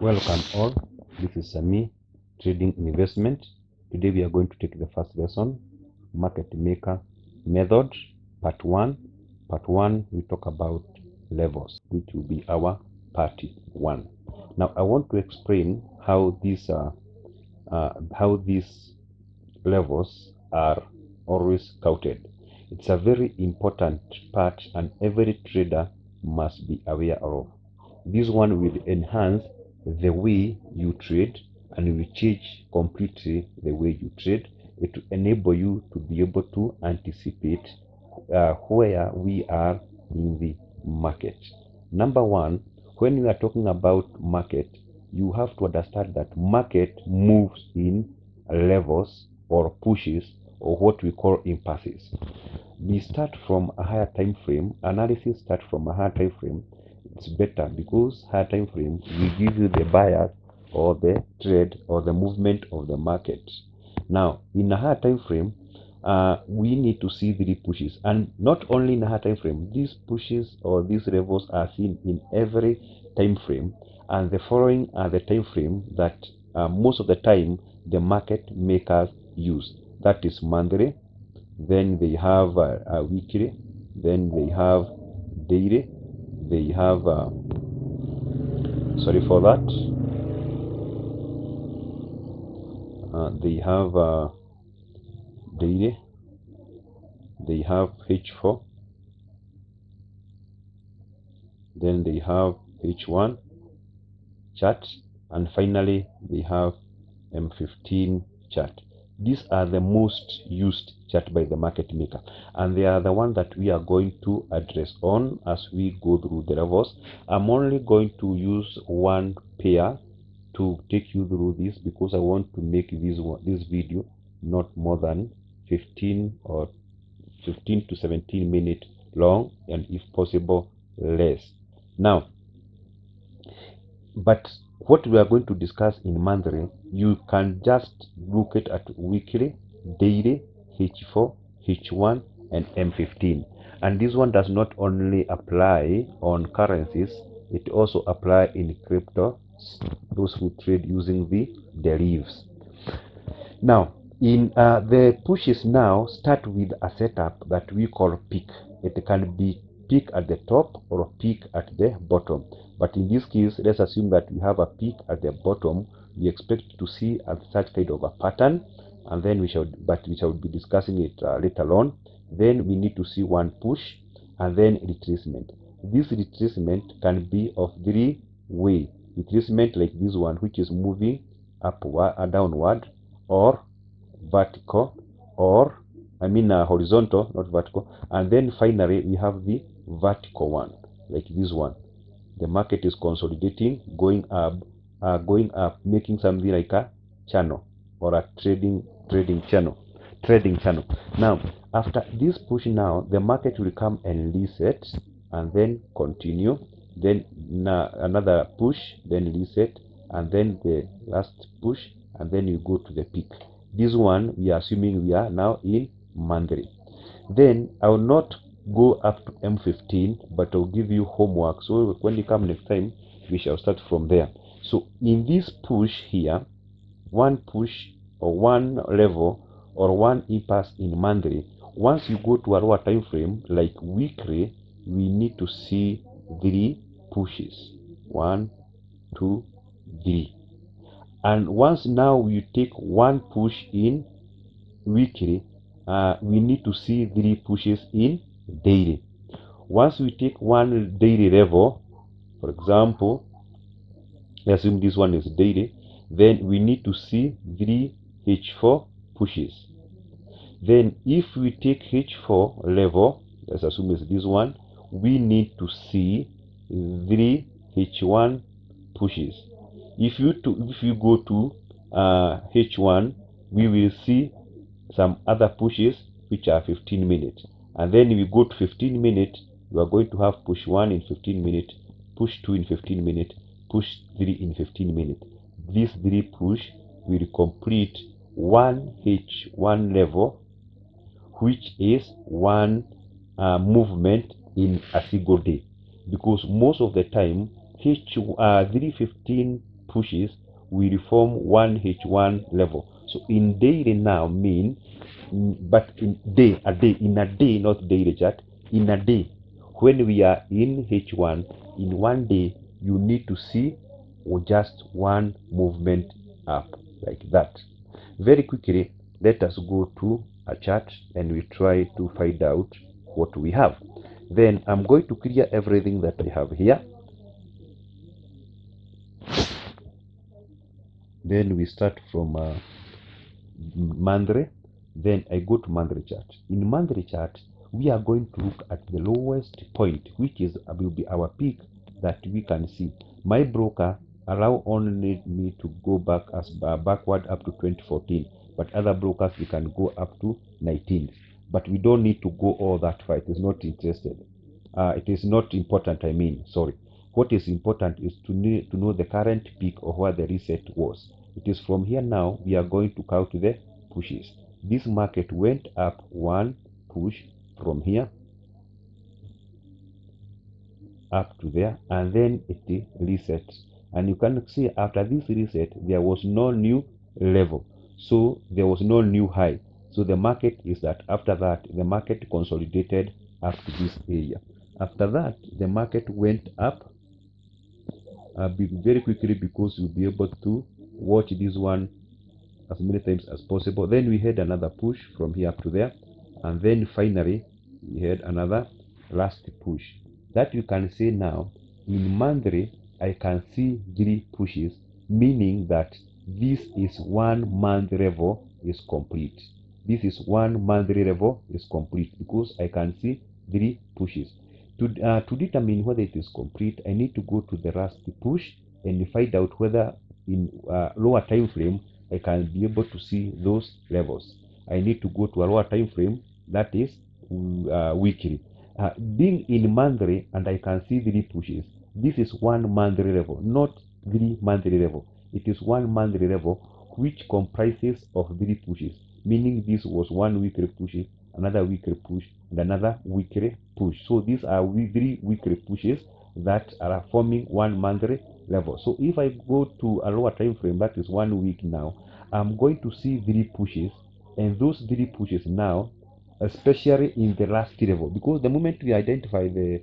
Welcome all, this is Sami Trading Investment. Today we are going to take the first lesson, Market Maker Method, Part 1. Part 1 we talk about levels, which will be our Part 1. Now I want to explain how these levels are always counted. It's a very important part and every trader must be aware of. This one will enhance the way you trade and will change completely the way you trade. It will enable you to be able to anticipate where we are in the market. Number one, when we are talking about market, you have to understand that market moves in levels or pushes or what we call impasses. We start from a higher time frame. Analysis start from a higher time frame. It's better because higher time frame will give you the bias or the trade or the movement of the market. Now, in a higher time frame, we need to see three pushes, and not only in a higher time frame. These pushes or these levels are seen in every time frame, and the following are the time frame that most of the time the market makers use. That is monthly, then they have a weekly, then they have daily, they have sorry for that, they have daily, they have H4, then they have H1 chart, and finally they have M15 chart. These are the most used chart by the market maker, and they are the one that we are going to address on as we go through the levels. I'm only going to use one pair to take you through this because I want to make this video not more than 15 to 17 minutes long, and if possible less. Now, but what we are going to discuss in monthly, you can just look at weekly, daily, H4, H1, and M15. And this one does not only apply on currencies, it also applies in crypto, those who trade using the derivatives. Now, in the pushes now start with a setup that we call peak. It can be peak at the top or peak at the bottom. But in this case, let's assume that we have a peak at the bottom. We expect to see such kind of a pattern, and then we shall be discussing it later on. Then we need to see one push and then retracement. This retracement can be of three ways. Retracement like this one, which is moving upward or downward, or vertical, or horizontal, not vertical. And then finally we have the vertical one, like this one. The market is consolidating, going up, making something like a channel or a trading channel. Now, after this push, now the market will come and reset and then continue. Then another push, then reset, and then the last push, and then you go to the peak. This one we are assuming we are now in monthly. Then I will not go up to M15, but I'll give you homework. So when you come next time, we shall start from there. So in this push here, one push or one level or one impasse in monthly, once you go to a lower time frame like weekly, we need to see three pushes. 1, 2, 3. And once now you take one push in weekly, we need to see three pushes in daily. Once we take one daily level, for example, assume this one is daily, then we need to see three H4 pushes. Then if we take H4 level, let's assume it's this one, we need to see three H1 pushes. If you go to H1, we will see some other pushes which are 15 minutes, and then we go to 15 minutes, we are going to have push 1 in 15 minutes, push 2 in 15 minutes, push 3 in 15 minutes. These three push will complete one H1 level, which is one movement in a single day, because most of the time 315 pushes will form one H1 level. So in daily now mean, but in a day, not daily chart, in a day, when we are in H1, in one day, you need to see just one movement up like that. Very quickly, let us go to a chart and we try to find out what we have. Then I'm going to clear everything that I have here. Then we start from monthly. Then I go to monthly chart. In monthly chart, we are going to look at the lowest point, which is will be our peak that we can see. My broker allow only me to go back as backward up to 2014, but other brokers we can go up to 19. But we don't need to go all that far. It is not interested. It is not important. I mean, sorry. What is important is to know the current peak of where the reset was. It is from here now we are going to count the pushes. This market went up one push from here up to there, and then it resets. And you can see after this reset there was no new level, so there was no new high. So the market is that after that the market consolidated up to this area. After that the market went up very quickly, because you'll be able to watch this one as many times as possible. Then we had another push from here up to there, and then finally we had another last push. That you can see now in monthly, I can see 3 pushes, meaning that this is 1 month level is complete. This is 1 monthly level is complete, because I can see 3 pushes. To determine whether it is complete, I need to go to the last push and find out whether in lower time frame I can be able to see those levels. I need to go to a lower time frame, that is weekly. Being in monthly and I can see 3 pushes, this is 1 monthly level, not 3 monthly level. It is 1 monthly level which comprises of 3 pushes, meaning this was 1 weekly push, another weekly push, and another weekly push. So these are 3 weekly pushes that are forming 1 monthly level. So if I go to a lower time frame, that is 1 week now, I'm going to see 3 pushes, and those 3 pushes now, especially in the last level, because the moment we identify the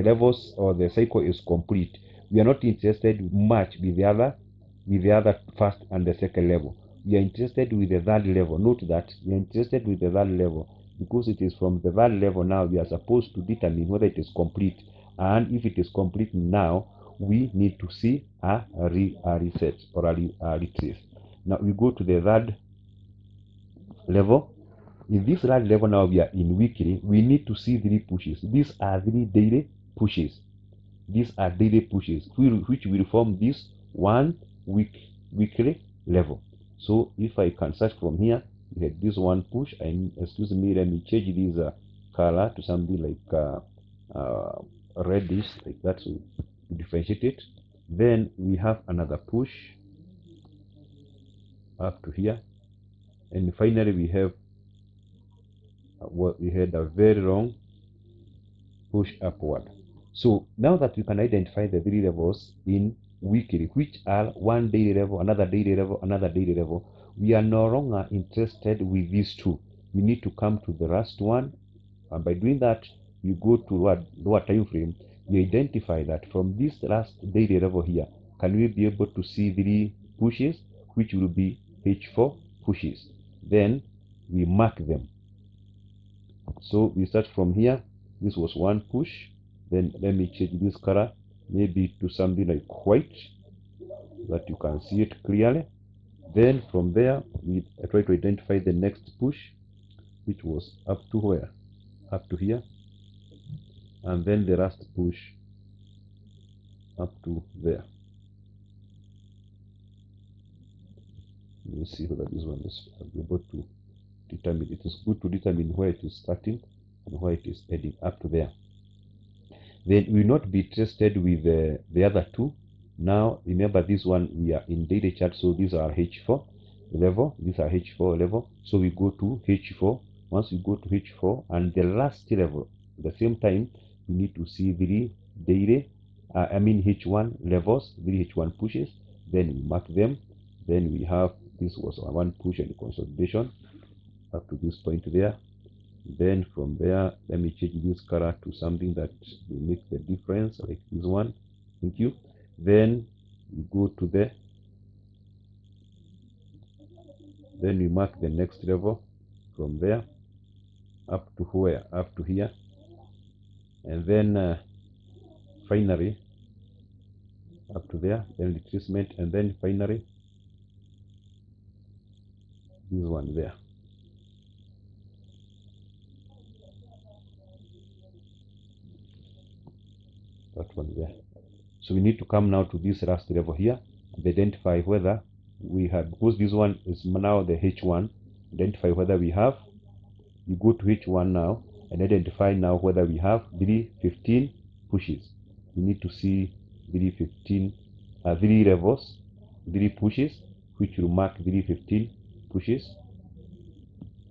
levels or the cycle is complete, we are not interested much with the other first and the second level. We are interested with the third level. Note that we are interested with the third level, because it is from the third level now we are supposed to determine whether it is complete, and if it is complete now, we need to see a reset or a retrace. Now we go to the third level. In this third level now we are in weekly. We need to see 3 pushes. These are 3 daily pushes. These are daily pushes which will form this 1 weekly level. So if I can search from here, we had this one push, and excuse me, let me change this color to something like reddish, like that, so to differentiate it. Then we have another push up to here, and finally we have what we had a very long push upward. So now that we can identify the 3 levels in weekly, which are 1 daily level, another daily level, another daily level, we are no longer interested with these 2. We need to come to the last one, and by doing that, we go to lower time frame. We identify that from this last daily level here, can we be able to see 3 pushes, which will be H4 pushes. Then we mark them. So we start from here. This was 1 push. Then let me change this color maybe to something like white, that you can see it clearly. Then from there we try to identify the next push, which was up to where? Up to here. And then the last push up to there. Let's see whether this one is able to determine. It is good to determine where it is starting and where it is heading up to there. Then we will not be interested with the other 2. Now remember, this one we are in daily chart, so these are H4 level, these are H4 level. So we go to H4. Once we go to H4 and the last level, at the same time we need to see 3 daily H1 levels, 3 H1 pushes. then we mark them. Then we have, this was our one push and consolidation up to this point there. Then from there, let me change this color to something that will make the difference, like this one. Thank you. Then we go to the, then we mark the next level from there up to where, up to here. And then finally up to there, then retracement, and then finally this one there. That one there. So we need to come now to this last level here and identify whether we have, because this one is now the H1, identify whether we have, you go to H1 now and identify now whether we have 315 pushes. We need to see 315, 3 levels, 3 pushes, which will mark 315 pushes.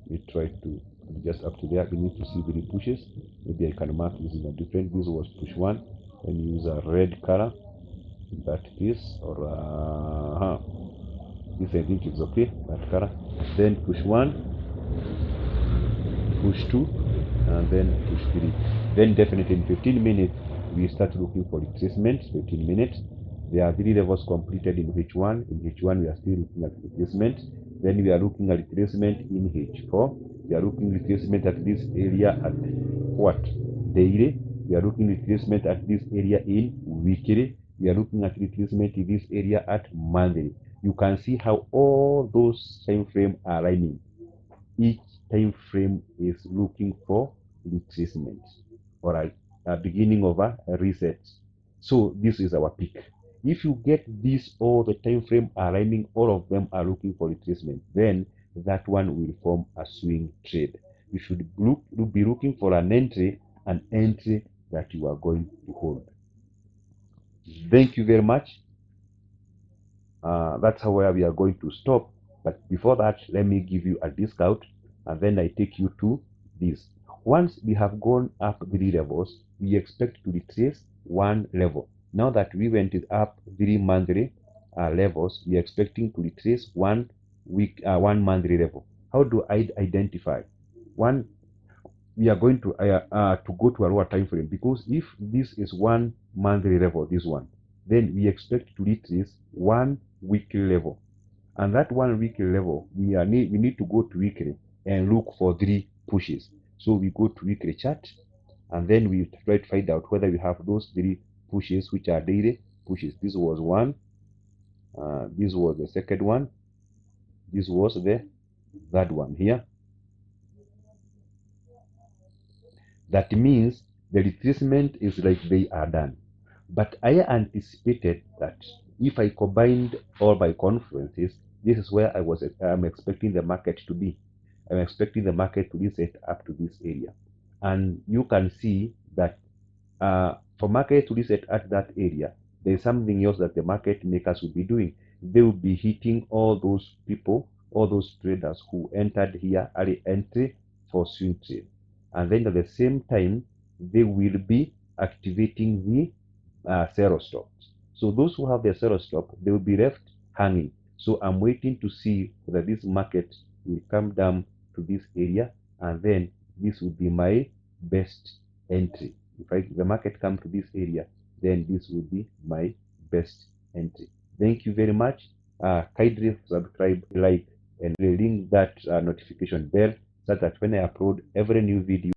We try to just up to there. We need to see 3 pushes. Maybe I can mark this in a different. This was push 1 and use a red color. That is, or this I think is okay, that color. Then push 1, push 2, and then push 3. Then definitely in 15 minutes we start looking for retracement. 15 minutes, there are 3 levels completed in H1. In H1 we are still looking at retracement. Then we are looking at retracement in H4. We are looking retracement at this area at what, daily. We are looking retracement at this area in weekly. We are looking at retracement in this area at monthly. You can see how all those time frame are aligning. Each time frame is looking for retracement or a beginning of a reset. So this is our peak. If you get this, all the time frame aligning, all of them are looking for retracement, then that one will form a swing trade. You should be looking for an entry that you are going to hold. Thank you very much. That's how we are going to stop. But before that, let me give you a discount and then I take you to this. Once we have gone up 3 levels, we expect to retrace 1 level. Now that we went up 3 monthly levels, we are expecting to retrace 1 week, 1 monthly level. How do I identify? One, we are going to go to a lower time frame, because if this is 1 monthly level, this one, then we expect to retrace 1 weekly level, and that 1 weekly level we need to go to weekly and look for 3 pushes. So we go to weekly chart and then we try to find out whether we have those 3 pushes, which are daily pushes. This was one, this was the second one, this was the third one here. That means the retracement is like they are done. But I anticipated that if I combined all my confluences, this is where I'm expecting the market to be. I'm expecting the market to reset up to this area. And you can see that for market to reset at that area, there's something else that the market makers will be doing. They will be hitting all those people, all those traders who entered here early entry for swing trade. And then at the same time, they will be activating the sell stops. So those who have their sell stop, they will be left hanging. So I'm waiting to see whether this market will come down to this area, and then this will be my best entry. If the market comes to this area, then this will be my best entry. Thank you very much. Kindly subscribe, like, and ring that notification bell so that when I upload every new video,